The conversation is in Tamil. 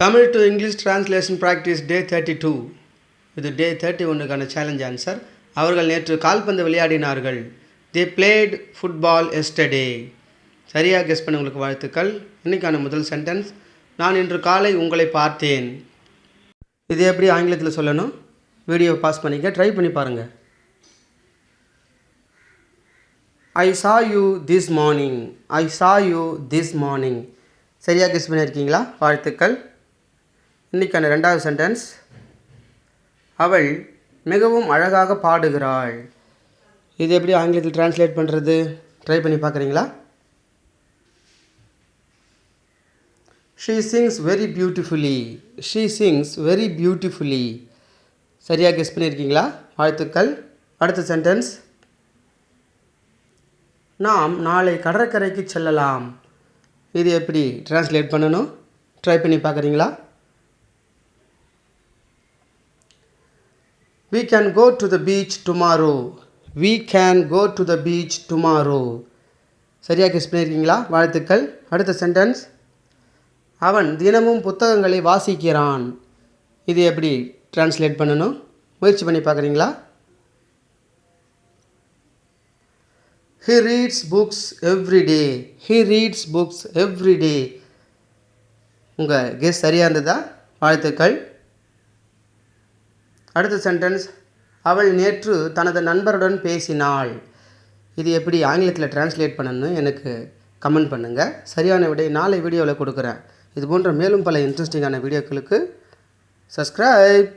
Tamil to English translation practice day 32. இது டே 31க்கான சேலஞ்ச் ஆன்சர். அவர்கள் நேற்று கால்பந்து விளையாடினார்கள். They played football yesterday. சரியாக கெஸ் பண்ண உங்களுக்கு வாழ்த்துக்கள். இன்றைக்கான முதல் சென்டென்ஸ், நான் இன்று காலை உங்களை பார்த்தேன். இது எப்படி ஆங்கிலத்தில் சொல்லணும்? வீடியோ பாஸ் பண்ணிக்க ட்ரை பண்ணி பாருங்கள். ஐ saw you this morning. I saw you this morning. சரியாக கெஸ் பண்ணியிருக்கீங்களா? வாழ்த்துக்கள். இன்றைக்கான ரெண்டாவது சென்டென்ஸ், அவள் மிகவும் அழகாக பாடுகிறாள். இது எப்படி ஆங்கிலத்தில் டிரான்ஸ்லேட் பண்ணுறது? ட்ரை பண்ணி பார்க்குறீங்களா? She sings very beautifully. She sings very beautifully. சரியாக கெஸ் பண்ணியிருக்கீங்களா? வாழ்த்துக்கள். அடுத்த சென்டென்ஸ், நாம் நாளை கடற்கரைக்கு செல்லலாம். இது எப்படி டிரான்ஸ்லேட் பண்ணணும்? ட்ரை பண்ணி பார்க்குறீங்களா? We can go to the beach tomorrow. We can go to the beach tomorrow. சரியாக கெஸ் பண்ணியிருக்கீங்களா? வாழ்த்துக்கள். அடுத்த சென்டென்ஸ், அவன் தினமும் புத்தகங்களை வாசிக்கிறான். இது எப்படி டிரான்ஸ்லேட் பண்ணணும்? முயற்சி பண்ணி பார்க்குறீங்களா? He reads books every day. He reads books every day. உங்கள் கெஸ் சரியாக இருந்ததா? வாழ்த்துக்கள். அடுத்த சென்டென்ஸ், அவள் நேற்று தனது நண்பருடன் பேசினாள். இது எப்படி ஆங்கிலத்தில் டிரான்ஸ்லேட் பண்ணணும்னு எனக்கு கமெண்ட் பண்ணுங்கள். சரியான விடை நாளை வீடியோவில் கொடுக்குறேன். இது போன்ற மேலும் பல இன்ட்ரெஸ்டிங்கான வீடியோக்களுக்கு சப்ஸ்கிரைப்.